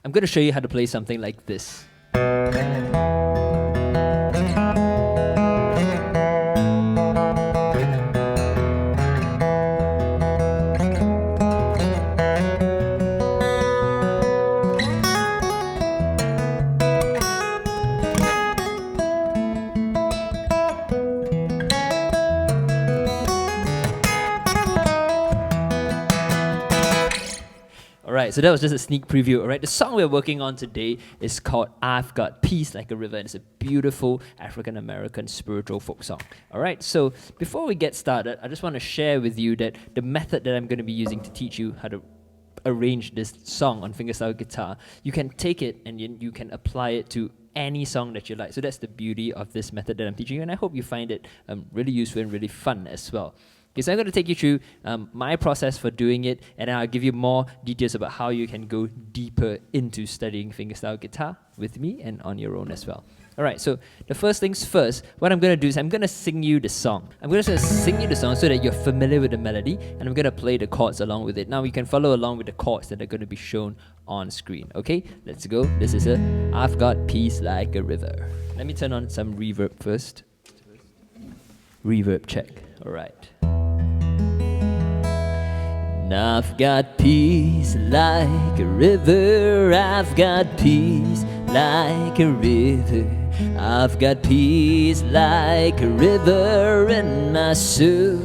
I'm going to show you how to play something like this. Alright, so that was just a sneak preview. Alright, the song we're working on today is called I've Got Peace Like a River, and it's a beautiful African-American spiritual folk song. Alright, so before we get started, I just want to share with you that the method that I'm going to be using to teach you how to arrange this song on fingerstyle guitar, you can take it and you can apply it to any song that you like. So that's the beauty of this method that I'm teaching you, and I hope you find it really useful and really fun as well. Okay, so I'm going to take you through my process for doing it, and then I'll give you more details about how you can go deeper into studying fingerstyle guitar with me and on your own as well. Alright, so the first things first, what I'm going to do is I'm going to sing you the song. I'm going to sing you the song so that you're familiar with the melody, and I'm going to play the chords along with it. Now you can follow along with the chords that are going to be shown on screen. Okay, let's go. This is I've Got Peace Like a River. Let me turn on some reverb first. Reverb check. Alright. I've got peace like a river, I've got peace like a river, I've got peace like a river in my soul.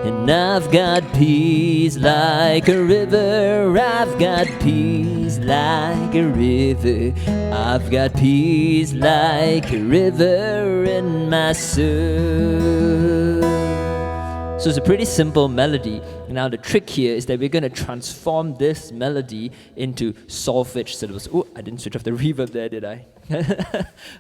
And I've got peace like a river, I've got peace like a river, I've got peace like a river in my soul. So it's a pretty simple melody. Now the trick here is that we're going to transform this melody into solfege syllables. Oh, I didn't switch off the reverb there, did I?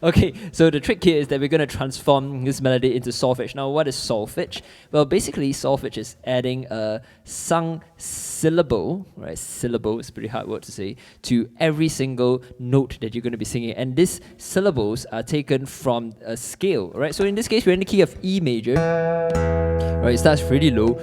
Okay, so the trick here is that we're going to transform this melody into solfege. Now what is solfege? Well, basically solfege is adding a sung syllable, right? Syllable is a pretty hard word to say, to every single note that you're going to be singing. And these syllables are taken from a scale, right? So in this case, we're in the key of E major. Right, it starts pretty low.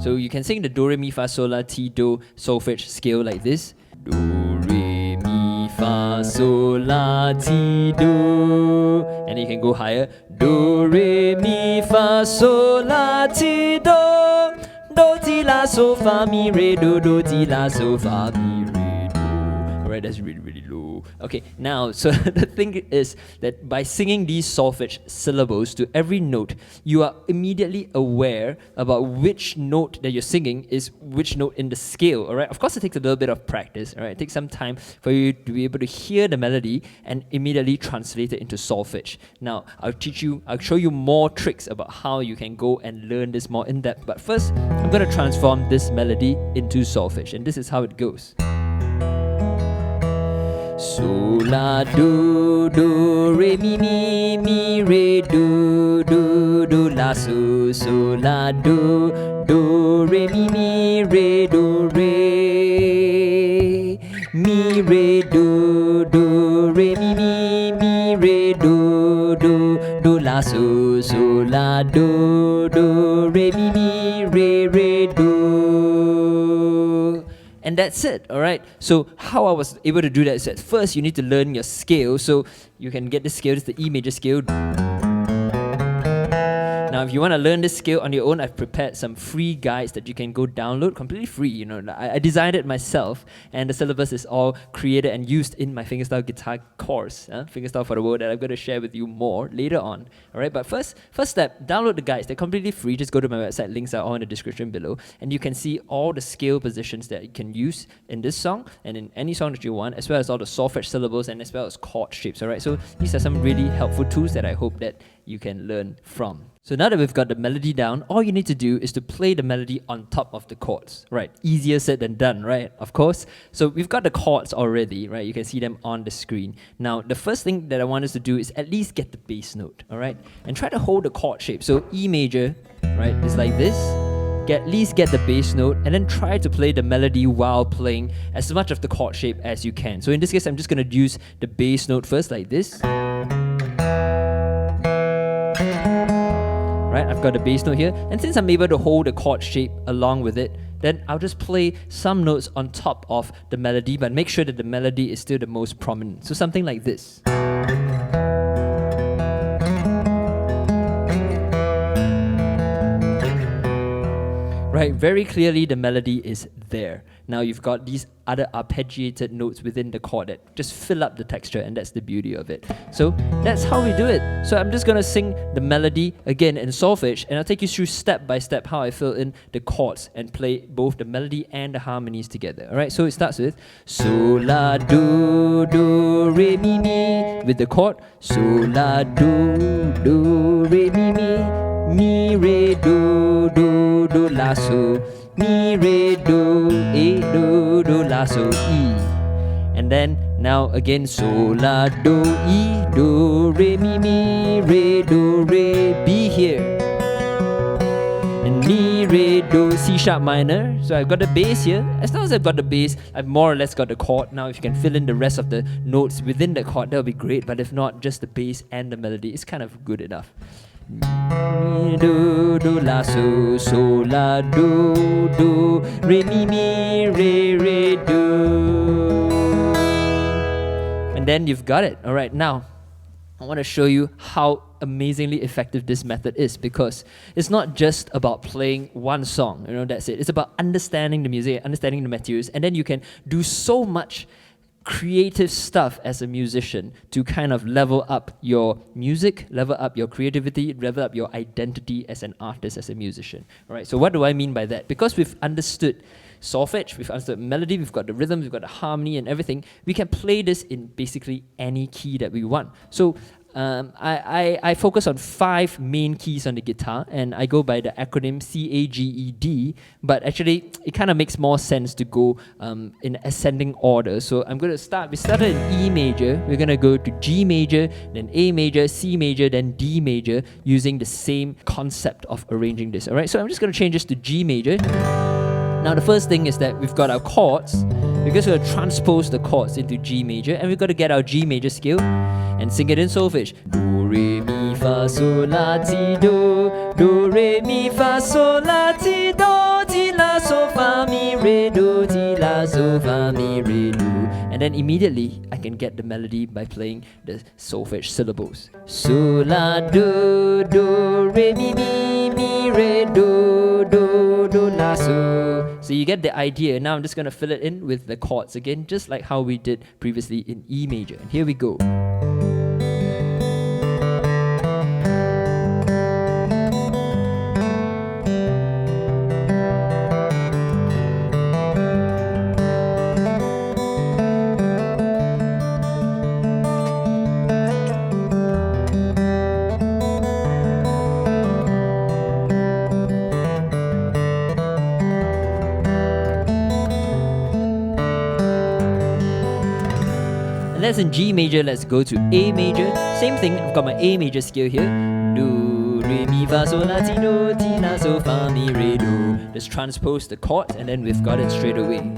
So you can sing the do, re, mi, fa, sol, la, ti, do solfege scale like this. Do, re, mi, fa, sol, la, ti, do. And then you can go higher. Do, re, mi, fa, sol, la, ti, do. Do, ti, la, sol, fa, mi, re, do, ti, la, sol, fa, mi, re, do. Alright, that's really, really low. Okay, now, so the thing is that by singing these solfege syllables to every note, you are immediately aware about which note that you're singing is which note in the scale, alright? Of course, it takes a little bit of practice, alright? It takes some time for you to be able to hear the melody and immediately translate it into solfege. Now, I'll show you more tricks about how you can go and learn this more in depth, but first, I'm going to transform this melody into solfege, and this is how it goes. So la do do re mi mi mi re do do do la so la do do re mi mi re do re mi re do do re mi mi mi re do do la so la do do re mi mi re do. And that's it, alright? So how I was able to do that is that first you need to learn your scale. So you can get this scale, this is the E major scale. Now, if you want to learn this scale on your own, I've prepared some free guides that you can go download, completely free. You know, I designed it myself, and the syllabus is all created and used in my fingerstyle guitar course, Fingerstyle for the World, that I'm going to share with you more later on. All right, but first step, download the guides. They're completely free. Just go to my website. Links are all in the description below, and you can see all the scale positions that you can use in this song and in any song that you want, as well as all the solfege syllables and as well as chord shapes. All right, so these are some really helpful tools that I hope that you can learn from. So now that we've got the melody down, all you need to do is to play the melody on top of the chords. Right, easier said than done, right? Of course. So we've got the chords already, right? You can see them on the screen. Now, the first thing that I want us to do is at least get the bass note, all right? And try to hold the chord shape. So E major, right, is like this. At least get the bass note, and then try to play the melody while playing as much of the chord shape as you can. So in this case, I'm just going to use the bass note first, like this. Right, I've got the bass note here, and since I'm able to hold the chord shape along with it, then I'll just play some notes on top of the melody, but make sure that the melody is still the most prominent. So something like this. Right, very clearly the melody is there. Now you've got these other arpeggiated notes within the chord that just fill up the texture, and that's the beauty of it. So that's how we do it. So I'm just gonna sing the melody again in solfege, and I'll take you through step by step how I fill in the chords and play both the melody and the harmonies together. Alright, so it starts with Sol, La, Do, Do, Re, Mi, Mi with the chord. Sol, La, Do, Re, Mi, Mi, Re, Do, Do, La, So, Mi, Re, Do, Do, La, So, E. And then now again Sol, La, Do, E, Do, Re, Mi, Re, Do, Re, B here. And Mi, Re, Do, C sharp minor. So I've got the bass here. As long as I've got the bass, I've more or less got the chord. Now if you can fill in the rest of the notes within the chord, that'll be great. But if not, just the bass and the melody is kind of good enough. Mi, do, do, la, so, so, la, do, do, re, mi, re, do. And then you've got it. Alright, now I want to show you how amazingly effective this method is, because it's not just about playing one song, that's it. It's about understanding the music, understanding the materials, and then you can do so much creative stuff as a musician to kind of level up your music, level up your creativity, level up your identity as an artist, as a musician. Alright, so what do I mean by that? Because we've understood solfege, we've understood melody, we've got the rhythm, we've got the harmony and everything, we can play this in basically any key that we want. So I focus on 5 main keys on the guitar, and I go by the acronym CAGED, but actually it kind of makes more sense to go in ascending order. So I'm going to start, we started in E major, we're going to go to G major, then A major, C major, then D major, using the same concept of arranging this. Alright, so I'm just going to change this to G major. Now the first thing is that we've got our chords. We're just going to transpose the chords into G major, and we've got to get our G major scale and sing it in solfege. Do, re, mi, fa, sol, la, ti, do. Do, re, mi, fa, sol, la, ti, do. Ti, la, so, fa, mi, re, do. Ti, la, so, fa, mi, re, do. And then immediately I can get the melody by playing the solfege syllables. Sol, la, do, do, re, mi, re, do, do, la, so. So you get the idea. Now I'm just going to fill it in with the chords again, just like how we did previously in E major. And here we go. That's in G major, let's go to A major. Same thing, I've got my A major scale here. Do, re, mi, fa, sol, la, ti, do, ti, la, so, fa, mi, re, do. Just transpose the chord, and then we've got it straight away.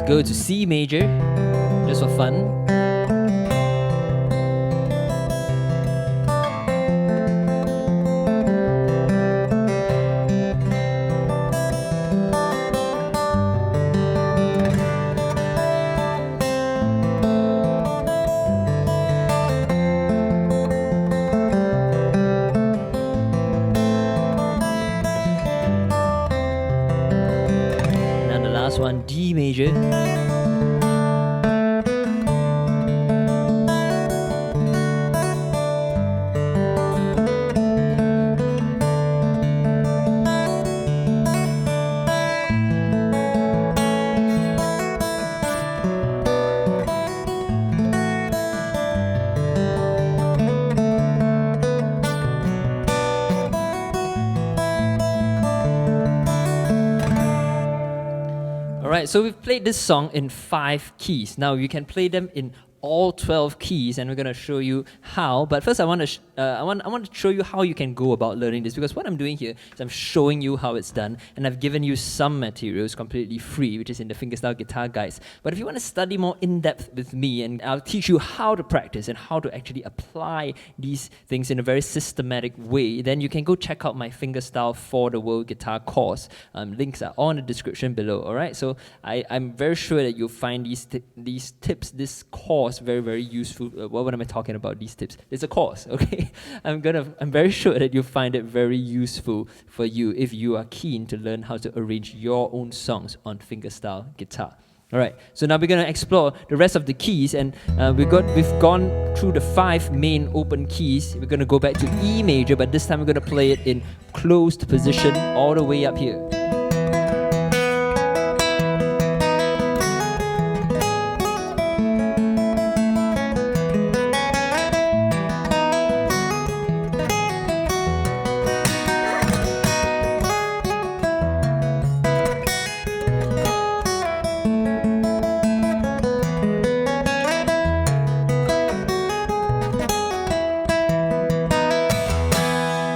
Go to C major, just for fun. And the last one, D major. Alright, so we've played this song in 5 keys. Now you can play them in all 12 keys, and we're going to show you how. But first I want to show you how you can go about learning this, because what I'm doing here is I'm showing you how it's done, and I've given you some materials completely free, which is in the Fingerstyle guitar guides. But if you want to study more in depth with me, and I'll teach you how to practice and how to actually apply these things in a very systematic way, then you can go check out my Fingerstyle for the World guitar course. Links are all in the description below. Alright, so I'm very sure that you'll find these tips, this course, very, very useful. What am I talking about, these tips? It's a course, okay? I'm very sure that you'll find it very useful for you if you are keen to learn how to arrange your own songs on Fingerstyle guitar. Alright, so now we're going to explore the rest of the keys, and we've gone through the 5 main open keys. We're going to go back to E major, but this time we're going to play it in closed position all the way up here.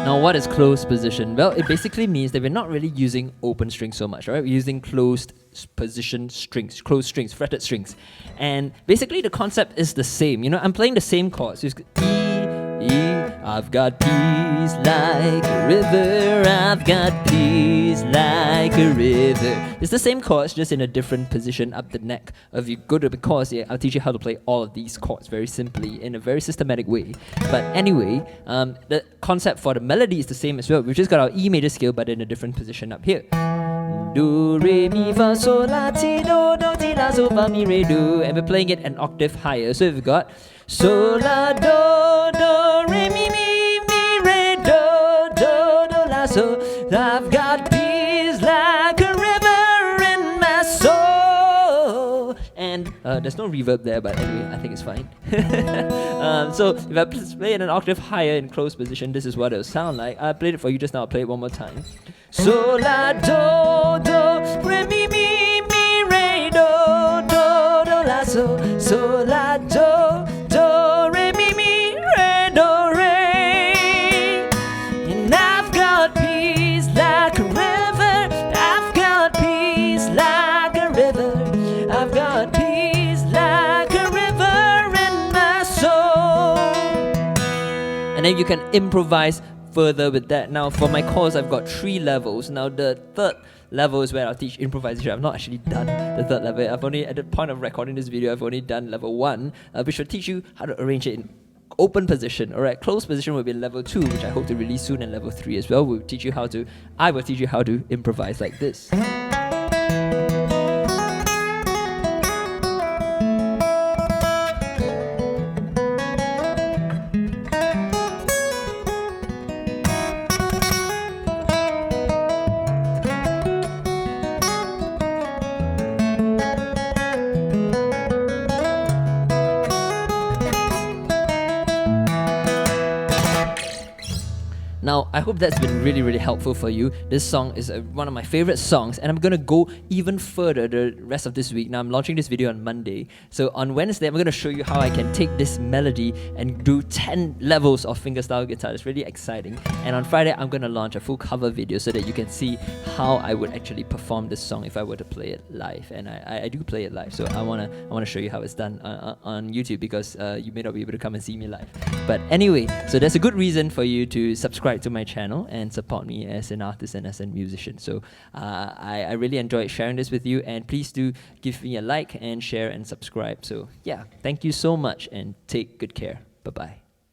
Now, what is closed position? Well, it basically means that we're not really using open strings so much, right? We're using closed position strings, closed strings, fretted strings. And basically the concept is the same. You know, I'm playing the same chords. So it's E, I've got peace like a river, I've got peace like a river. It's the same chords, just in a different position up the neck. If you go to the course, I'll teach you how to play all of these chords very simply, in a very systematic way. But anyway, the concept for the melody is the same as well. We've just got our E major scale, but in a different position up here. Do, re, mi, fa, sol, la, ti, do, ti, la, so, fa, mi, re, do. And we're playing it an octave higher. So we've got sol, la, do, re, mi, re, do, la, so. I've got peace like a river in my soul. And there's no reverb there, but anyway, I think it's fine. So if I play it an octave higher in closed position, this is what it'll sound like. I played it for you just now. I'll play it one more time. So, la, do, re, mi, re, do, la, so, la, do, re, mi, re, do, re. And I've got peace like a river, I've got peace like a river, I've got peace like a river in my soul. And then you can improvise further with that. Now for my course, I've got 3 levels. Now the 3rd level is where I'll teach improvisation. I've not actually done the 3rd level. I've only, at the point of recording this video, I've only done level 1, which will teach you how to arrange it in open position. Alright, closed position will be level 2, which I hope to release soon, and level 3 as well. I will teach you how to improvise like this. Now, I hope that's been really, really helpful for you. This song is one of my favorite songs, and I'm going to go even further the rest of this week. Now, I'm launching this video on Monday. So on Wednesday, I'm going to show you how I can take this melody and do 10 levels of fingerstyle guitar. It's really exciting. And on Friday, I'm going to launch a full cover video so that you can see how I would actually perform this song if I were to play it live. And I do play it live, so I want to show you how it's done on YouTube, because you may not be able to come and see me live. But anyway, so there's a good reason for you to subscribe to my channel and support me as an artist and as a musician. So I really enjoyed sharing this with you, and please do give me a like and share and subscribe. So yeah, thank you so much, and take good care. Bye-bye.